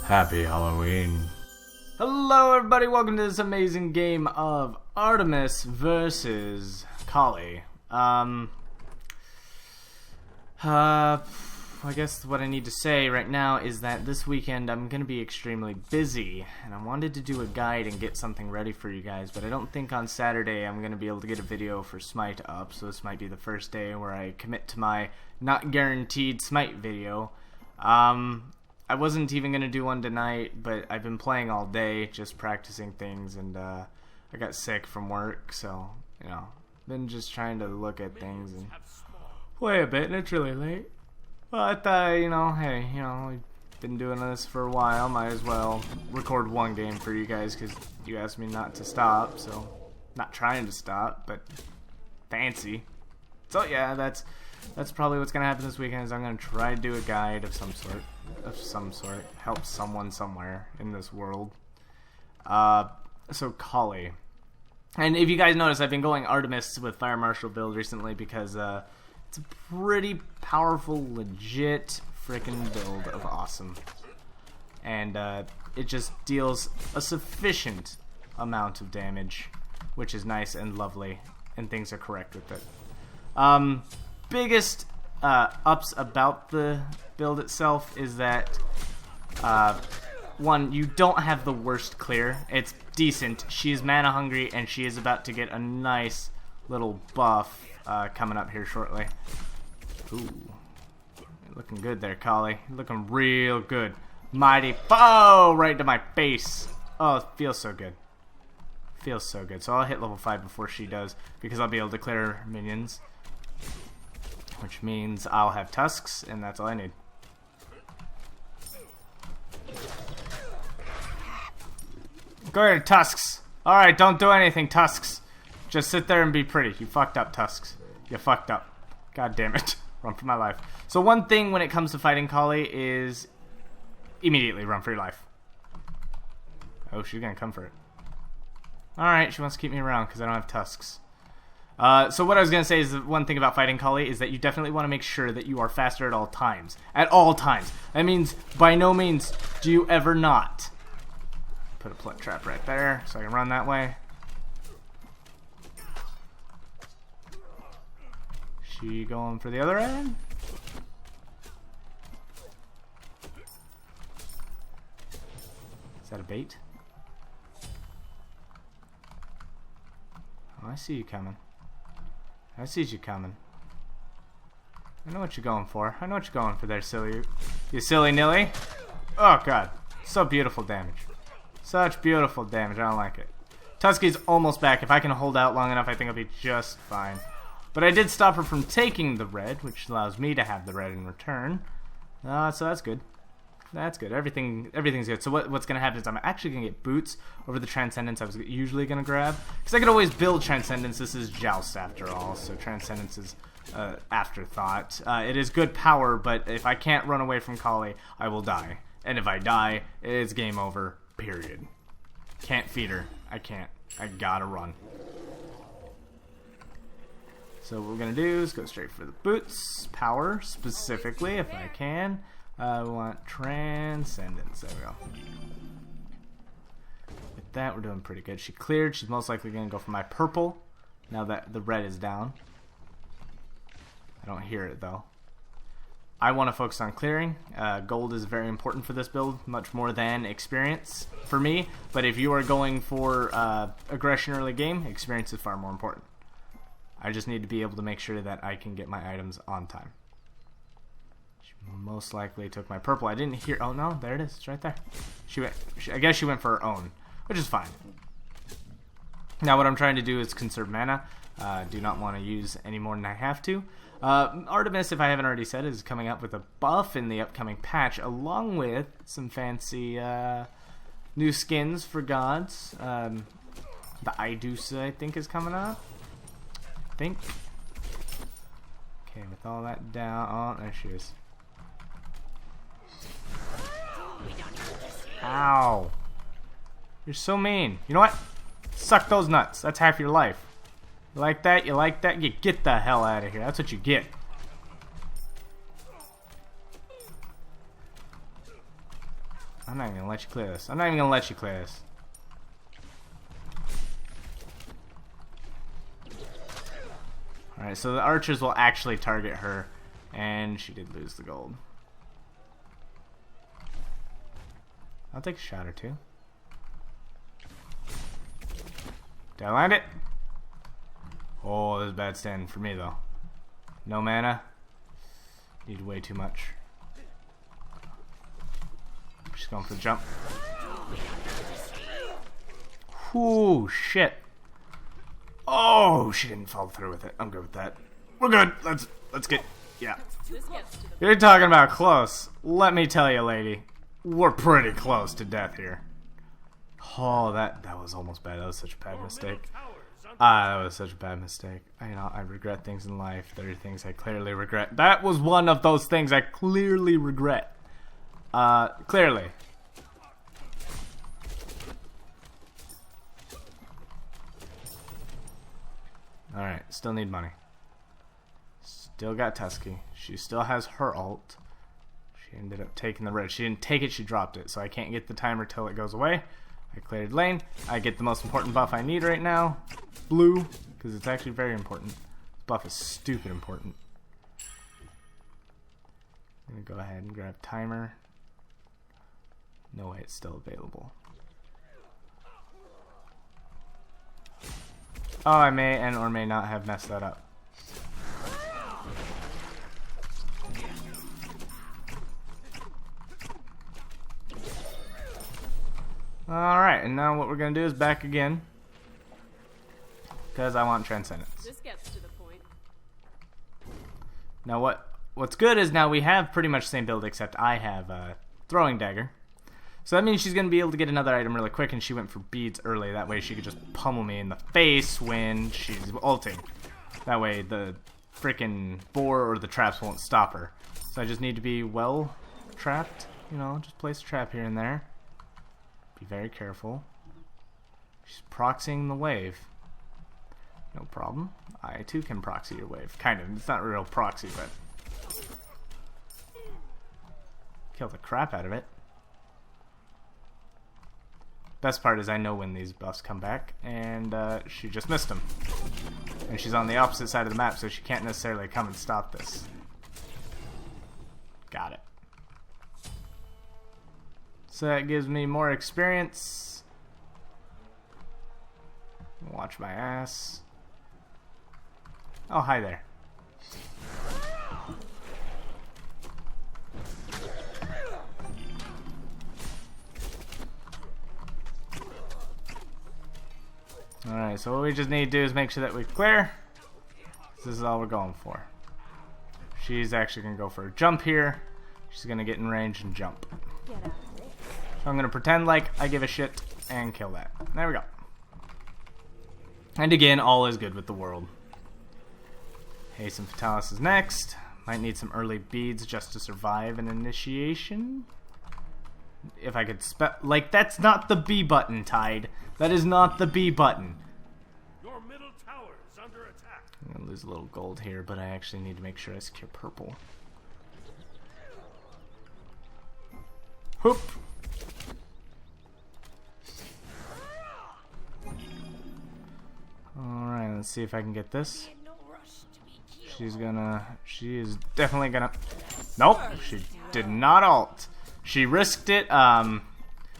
Happy Halloween. Hello everybody, welcome to this amazing game of Artemis versus Kali. I guess what I need to say right now is that this weekend I'm going to be extremely busy, and I wanted to do a guide and get something ready for you guys, but I don't think on Saturday I'm going to be able to get a video for Smite up, so this might be the first day where I commit to my not guaranteed Smite video. I wasn't even going to do one tonight, but I've been playing all day, just practicing things, and I got sick from work, so, you know, been just trying to look at things and play a bit, and it's really late. Well, I thought, you know, hey, you know, we've been doing this for a while, might as well record one game for you guys, because you asked me not to stop, so, not trying to stop, but fancy. So, yeah, that's probably what's going to happen this weekend, is I'm going to try to do a guide of some sort. Help someone somewhere in this world. So Kali. And if you guys notice, I've been going Artemis with Fire Marshal build recently because it's a pretty powerful, legit freaking build of awesome. And it just deals a sufficient amount of damage, which is nice and lovely, and things are correct with it. Biggest ups about the build itself is that one, you don't have the worst clear. It's decent. She is mana hungry, and she is about to get a nice little buff coming up here shortly. Ooh, looking good there, Kali. Looking real good. Mighty bow right to my face. Oh, it feels so good. Feels so good. So I'll hit level 5 before she does, because I'll be able to clear minions, which means I'll have tusks, and that's all I need. Go ahead, tusks. Alright, don't do anything, tusks. Just sit there and be pretty. You fucked up, tusks. You fucked up. God damn it. Run for my life. So one thing when it comes to fighting Kali is immediately run for your life. Oh, she's gonna come for it. Alright, she wants to keep me around because I don't have tusks. So what I was going to say is, one thing about fighting Kali is that you definitely want to make sure that you are faster at all times. At all times. That means, by no means do you ever not. Put a plant trap right there, so I can run that way. She going for the other end? Is that a bait? Oh, I see you coming. I see you coming. I know what you're going for. I know what you're going for there, silly. You silly nilly. Oh, God. So beautiful damage. Such beautiful damage. I don't like it. Tusky's almost back. If I can hold out long enough, I think I'll be just fine. But I did stop her from taking the red, which allows me to have the red in return. So that's good. That's good. Everything's good. So what's going to happen is I'm actually going to get boots over the Transcendence I was usually going to grab. Because I could always build Transcendence. This is Joust after all, so Transcendence is afterthought. It is good power, but if I can't run away from Kali, I will die. And if I die, it's game over, period. Can't feed her. I can't. I gotta run. So what we're going to do is go straight for the boots. Power, specifically, if I can. We want Transcendence. There we go. With that, we're doing pretty good. She cleared. She's most likely going to go for my purple, now that the red is down. I don't hear it, though. I want to focus on clearing. Gold is very important for this build, much more than experience for me. But if you are going for aggression early game, experience is far more important. I just need to be able to make sure that I can get my items on time. Most likely took my purple. I didn't hear. Oh no, there it is. It's right there. I guess she went for her own, which is fine. Now what I'm trying to do is conserve mana. Do not want to use any more than I have to. Artemis, if I haven't already said, is coming up with a buff in the upcoming patch, along with some fancy new skins for gods. The Idusa, I think, is coming up. Okay, with all that down. Oh, there she is. Ow. You're so mean. You know what? Suck those nuts. That's half your life. You like that? You like that? You get the hell out of here. That's what you get. I'm not even gonna let you clear this. I'm not even gonna let you clear this. Alright, so the archers will actually target her. And she did lose the gold. I'll take a shot or two. Did I land it? Oh, this is a bad stand for me though. No mana. Need way too much. She's going for the jump. Whoo, shit. Oh, she didn't follow through with it. I'm good with that. We're good. Let's get. Yeah. You're talking about close. Let me tell you, lady. We're pretty close to death here. Oh, that was almost bad. That was such a bad mistake. That was such a bad mistake. I regret things in life. There are things I clearly regret. That was one of those things I clearly regret. Clearly. Alright, still need money. Still got Tusky. She still has her ult. She ended up taking the red. She didn't take it, she dropped it. So I can't get the timer till it goes away. I cleared lane. I get the most important buff I need right now. Blue, because it's actually very important. This buff is stupid important. I'm going to go ahead and grab timer. No way it's still available. Oh, I may and or may not have messed that up. Alright, and now what we're going to do is back again. Because I want Transcendence. This gets to the point. Now what's good is now we have pretty much the same build except I have Throwing Dagger. So that means she's going to be able to get another item really quick, and she went for beads early. That way she could just pummel me in the face when she's ulting. That way the freaking boar or the traps won't stop her. So I just need to be well trapped. You know, just place a trap here and there. Be very careful. She's proxying the wave. No problem. I too can proxy your wave. Kind of. It's not a real proxy, but... Kill the crap out of it. Best part is I know when these buffs come back, and she just missed them. And she's on the opposite side of the map, so she can't necessarily come and stop this. Got it. So that gives me more experience. Watch my ass. Oh, hi there. Alright, so what we just need to do is make sure that we clear. This is all we're going for. She's actually going to go for a jump here. She's going to get in range and jump. So I'm going to pretend like I give a shit and kill that. There we go. And again, all is good with the world. Hasten Fatalis is next. Might need some early beads just to survive an initiation. If I could like, that's not the B button, Tide. That is not the B button. Your middle tower is under attack. I'm gonna lose a little gold here, but I actually need to make sure I secure purple. Hoop. Alright, let's see if I can get this. She is definitely gonna, nope, she did not ult. She risked it,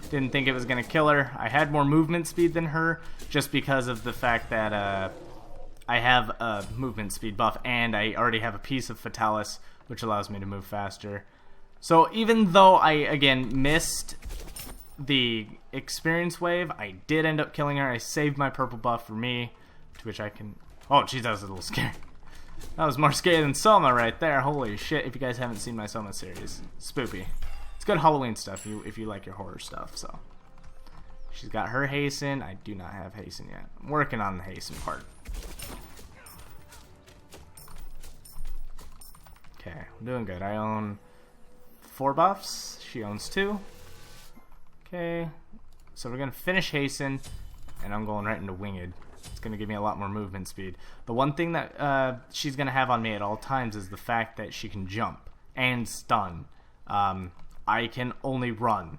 didn't think it was gonna kill her. I had more movement speed than her, just because of the fact that I have a movement speed buff, and I already have a piece of Fatalis, which allows me to move faster. So even though I, again, missed the experience wave, I did end up killing her. I saved my purple buff for me, to which I can... Oh, geez, that was a little scary. That was more scary than Soma right there. Holy shit, if you guys haven't seen my Soma series. Spoopy. It's good Halloween stuff if you like your horror stuff, so. She's got her hasten. I do not have hasten yet. I'm working on the hasten part. Okay, I'm doing good. I own 4 buffs. She owns 2. Okay, so we're going to finish hasten, and I'm going right into winged. It's going to give me a lot more movement speed. The one thing that she's going to have on me at all times is the fact that she can jump and stun. I can only run.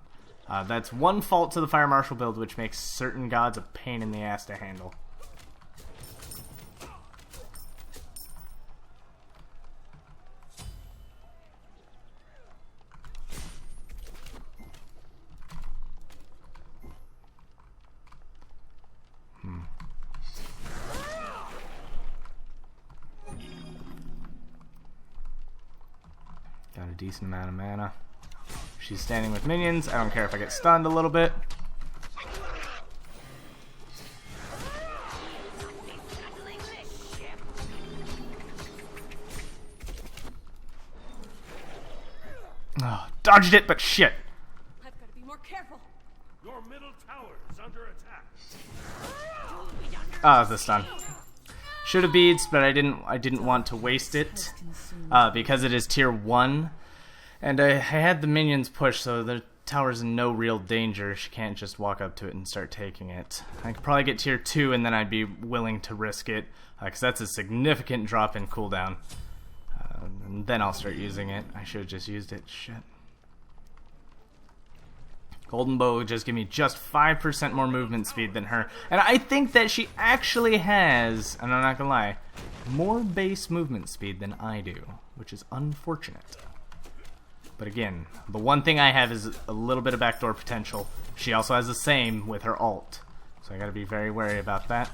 That's one fault to the Fire Marshal build, which makes certain gods a pain in the ass to handle. Got a decent amount of mana. She's standing with minions. I don't care if I get stunned a little bit. Oh, dodged it, but shit. I've got to be more careful. Your middle tower is under attack. Ah, the stun. Should have beads, but I didn't want to waste it because it is tier 1. And I had the minions push, so the tower's in no real danger. She can't just walk up to it and start taking it. I could probably get tier 2, and then I'd be willing to risk it, because that's a significant drop in cooldown. And then I'll start using it. I should have just used it. Shit. Golden Bow would just give me just 5% more movement speed than her. And I think that she actually has, and I'm not gonna lie, more base movement speed than I do, which is unfortunate. But again, the one thing I have is a little bit of backdoor potential. She also has the same with her ult, so I gotta be very wary about that.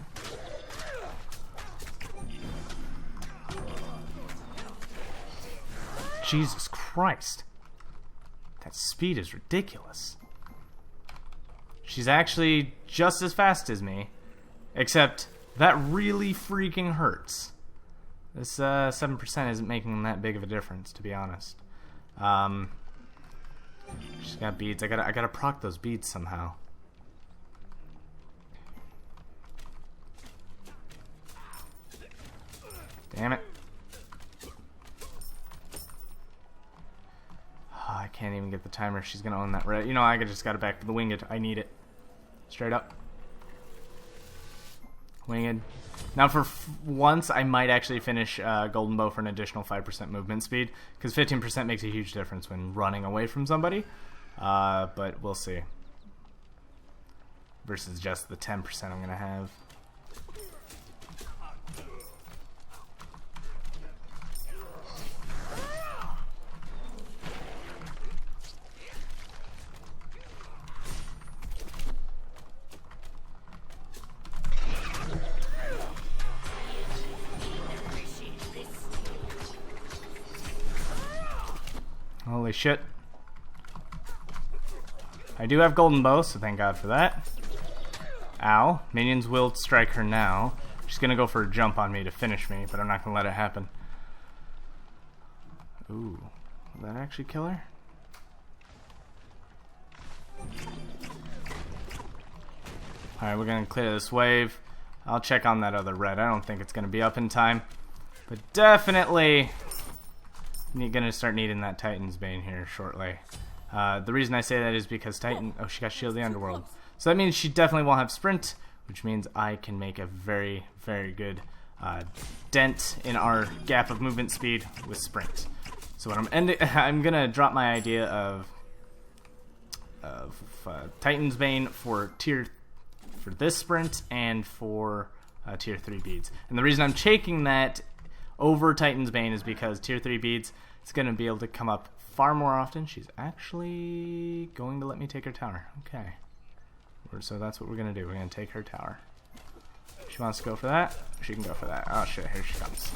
Jesus Christ. That speed is ridiculous. She's actually just as fast as me, except that really freaking hurts. This 7% isn't making that big of a difference, to be honest. She's got beads. I gotta proc those beads somehow. Damn it. Oh, I can't even get the timer. She's gonna own that red. You know, I just gotta back to the winged. I need it. Straight up. Winged. Now for once, I might actually finish Golden Bow for an additional 5% movement speed, because 15% makes a huge difference when running away from somebody. But we'll see. Versus just the 10% I'm gonna have. Holy shit. I do have Golden Bow, so thank God for that. Ow. Minions will strike her now. She's gonna go for a jump on me to finish me, but I'm not gonna let it happen. Ooh. Will that actually kill her? Alright, we're gonna clear this wave. I'll check on that other red. I don't think it's gonna be up in time. But definitely gonna start needing that Titan's Bane here shortly. The reason I say that is because Titan... Oh, she got Shield of the Underworld. So that means she definitely won't have Sprint, which means I can make a very, very good dent in our gap of movement speed with Sprint. So what I'm gonna drop my idea of Titan's Bane for this Sprint and for tier 3 beads. And the reason I'm taking that over Titan's Bane is because tier 3 beads, it's going to be able to come up far more often. She's actually going to let me take her tower. Okay. So that's what we're going to do. We're going to take her tower. She wants to go for that. She can go for that. Oh shit, here she comes.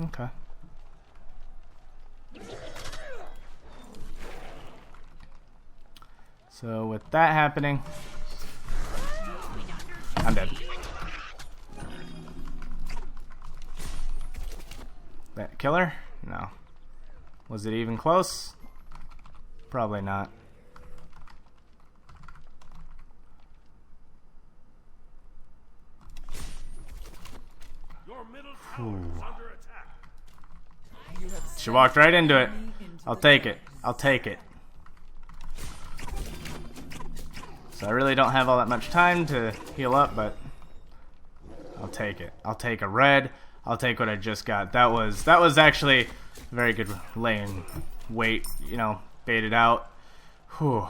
Okay. So with that happening, I'm dead. That kill her? No. Was it even close? Probably not. Your middle tower is under attack. She walked right into it. I'll take it. I'll take it. So I really don't have all that much time to heal up, but I'll take it. I'll take a red. I'll take what I just got. That was actually very good laying weight, you know, baited out. Whew,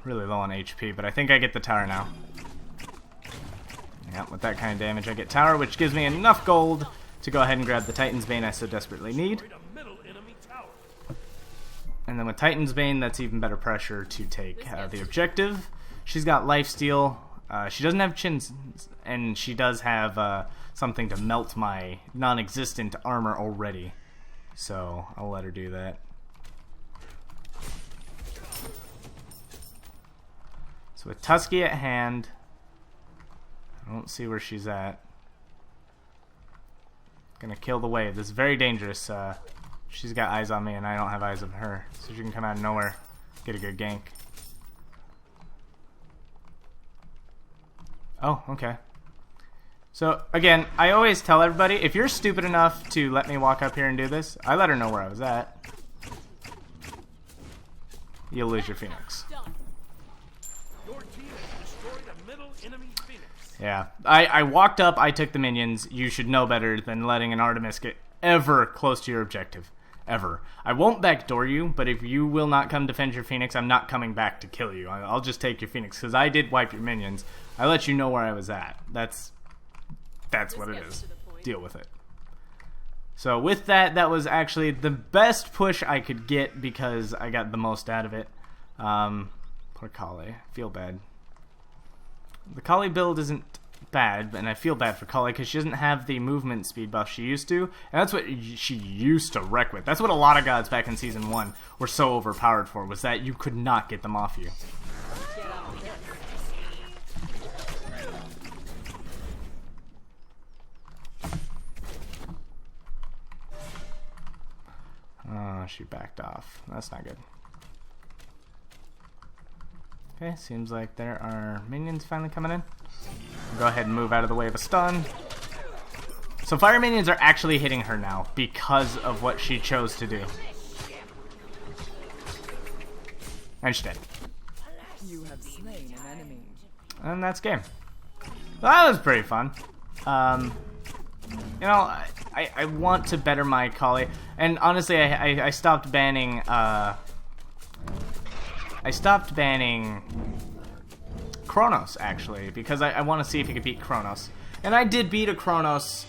really low on HP, but I think I get the tower now. Yeah, with that kind of damage I get tower, which gives me enough gold to go ahead and grab the Titan's Bane I so desperately need. And then with Titan's Bane, that's even better pressure to take the objective. She's got lifesteal. She doesn't have chins, and she does have something to melt my non-existent armor already. So I'll let her do that. So with Tusky at hand, I don't see where she's at. Gonna kill the wave. This is very dangerous. She's got eyes on me and I don't have eyes on her. So she can come out of nowhere, get a good gank. Oh, okay. So again, I always tell everybody, if you're stupid enough to let me walk up here and do this, I let her know where I was at. You'll lose your Phoenix. Your team has destroyed a middle enemy Phoenix. Yeah, I walked up, I took the minions. You should know better than letting an Artemis get ever close to your objective. Ever. I won't backdoor you, but if you will not come defend your Phoenix, I'm not coming back to kill you. I'll just take your Phoenix, because I did wipe your minions. I let you know where I was at. That's what it is. Deal with it. So with that, that was actually the best push I could get, because I got the most out of it. Poor Kali. Feel bad. The Kali build isn't bad, and I feel bad for Kali because she doesn't have the movement speed buff she used to, and that's what she used to wreck with. That's what a lot of gods back in Season 1 were so overpowered for, was that you could not get them off you. Oh, she backed off. That's not good. Okay, seems like there are minions finally coming in. I'll go ahead and move out of the way of a stun. So fire minions are actually hitting her now because of what she chose to do. And she's dead. You have slain an enemy. And that's game. That was pretty fun. You know, I want to better my Kali, and honestly, I stopped banning. I stopped banning Kronos, actually, because I want to see if he could beat Kronos. And I did beat a Kronos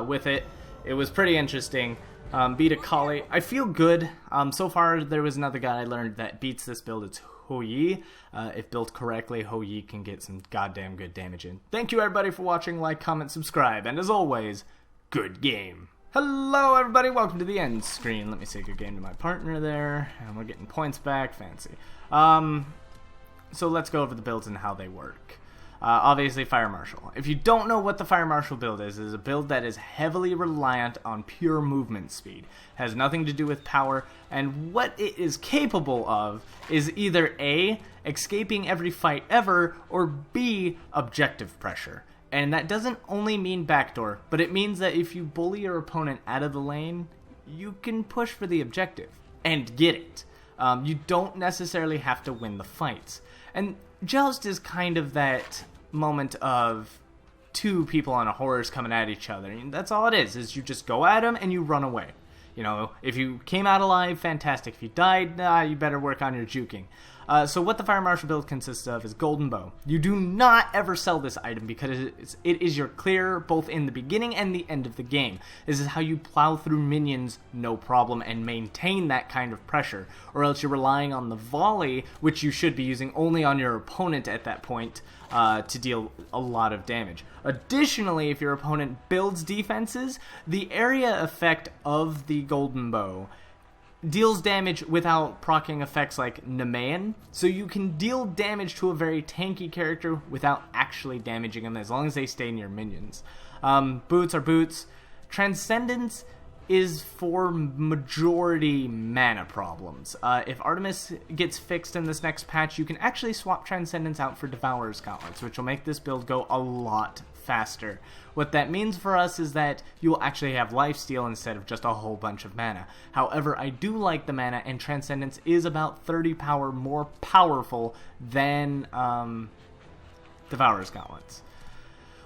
with it. It was pretty interesting. Beat a Kali. I feel good. So far, there was another guy I learned that beats this build. It's Hou Yi. If built correctly, Hou Yi can get some goddamn good damage in. Thank you, everybody, for watching. Like, comment, subscribe, and as always, good game. Hello, everybody. Welcome to the end screen. Let me say good game to my partner there. And we're getting points back. Fancy. So let's go over the builds and how they work. Obviously, Fire Marshal. If you don't know what the Fire Marshal build is a build that is heavily reliant on pure movement speed. Has nothing to do with power, and what it is capable of is either A, escaping every fight ever, or B, objective pressure. And that doesn't only mean backdoor, but it means that if you bully your opponent out of the lane, you can push for the objective and get it. You don't necessarily have to win the fights. And Joust is kind of that moment of two people on a horse coming at each other. And that's all it is you just go at them and you run away. You know, if you came out alive, fantastic. If you died, you better work on your juking. So what the Fire Marshal build consists of is Golden Bow. You do not ever sell this item because it is your clear both in the beginning and the end of the game. This is how you plow through minions no problem and maintain that kind of pressure, or else you're relying on the volley, which you should be using only on your opponent at that point to deal a lot of damage. Additionally, if your opponent builds defenses, the area effect of the Golden Bow deals damage without proccing effects like Nemean, so you can deal damage to a very tanky character without actually damaging them as long as they stay near minions. Boots are boots. Transcendence is for majority mana problems. If Artemis gets fixed in this next patch, you can actually swap Transcendence out for Devourer's Gauntlets, which will make this build go a lot faster. What that means for us is that you will actually have lifesteal instead of just a whole bunch of mana. However, I do like the mana, and Transcendence is about 30 power more powerful than Devourer's Gauntlets.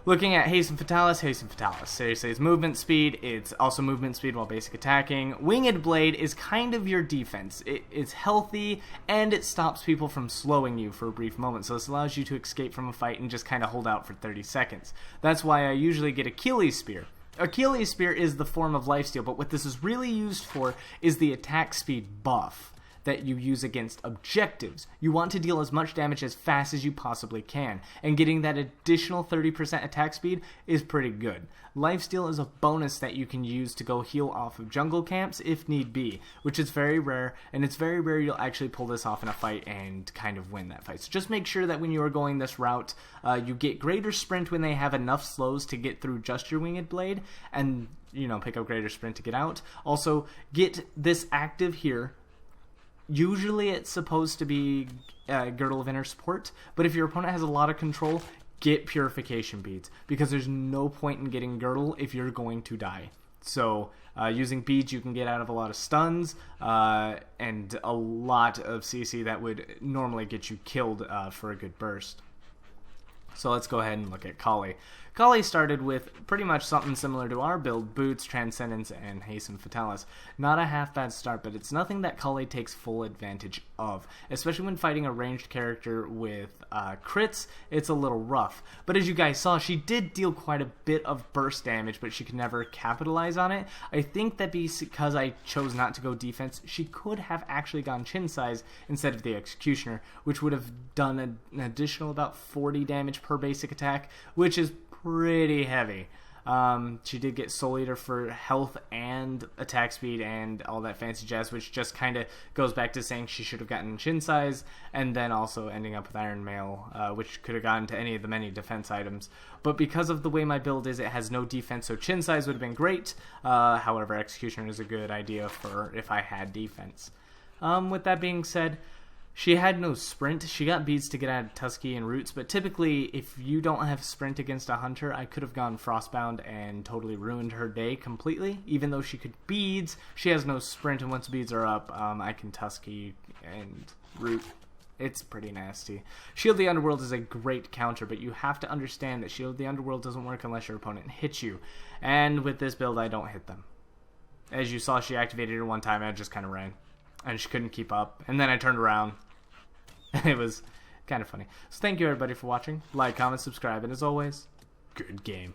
Looking at Hasten Fatalis. Seriously, it's movement speed. It's also movement speed while basic attacking. Winged Blade is kind of your defense. It's healthy, and it stops people from slowing you for a brief moment. So this allows you to escape from a fight and just kind of hold out for 30 seconds. That's why I usually get Achilles Spear. Achilles Spear is the form of lifesteal, but what this is really used for is the attack speed buff that you use against objectives. You want to deal as much damage as fast as you possibly can, and getting that additional 30% attack speed is pretty good. Lifesteal is a bonus that you can use to go heal off of jungle camps if need be, which is very rare, and it's very rare you'll actually pull this off in a fight and kind of win that fight. So just make sure that when you are going this route, you get greater sprint when they have enough slows to get through just your Winged Blade, and pick up greater sprint to get out. Also, get this active here. Usually it's supposed to be Girdle of Inner Support, but if your opponent has a lot of control, get Purification Beads, because there's no point in getting Girdle if you're going to die. So using beads you can get out of a lot of stuns and a lot of CC that would normally get you killed for a good burst. So let's go ahead and look at Kali. Kali started with pretty much something similar to our build, Boots, Transcendence, and Hasten Fatalis. Not a half bad start, but it's nothing that Kali takes full advantage of. Especially when fighting a ranged character with crits, it's a little rough. But as you guys saw, she did deal quite a bit of burst damage, but she could never capitalize on it. I think that because I chose not to go defense, she could have actually gone Chin Size instead of the Executioner, which would have done an additional about 40 damage per basic attack, which is pretty heavy. She did get Soul Eater for health and attack speed and all that fancy jazz, which just kind of goes back to saying she should have gotten Chin Size, and then also ending up with Iron Mail, which could have gone to any of the many defense items. But because of the way my build is, it has no defense, so Chin Size would have been great. However, Executioner is a good idea for if I had defense. With that being said, she had no sprint. She got beads to get out of Tusky and Roots, but typically if you don't have sprint against a hunter, I could have gone Frostbound and totally ruined her day completely. Even though she could beads, she has no sprint, and once beads are up, I can Tusky and Root. It's pretty nasty. Shield the Underworld is a great counter, but you have to understand that Shield the Underworld doesn't work unless your opponent hits you. And with this build, I don't hit them. As you saw, she activated her one time, and I just kind of ran. And she couldn't keep up. And then I turned around. It was kind of funny. So thank you everybody for watching. Like, comment, subscribe, and as always, good game.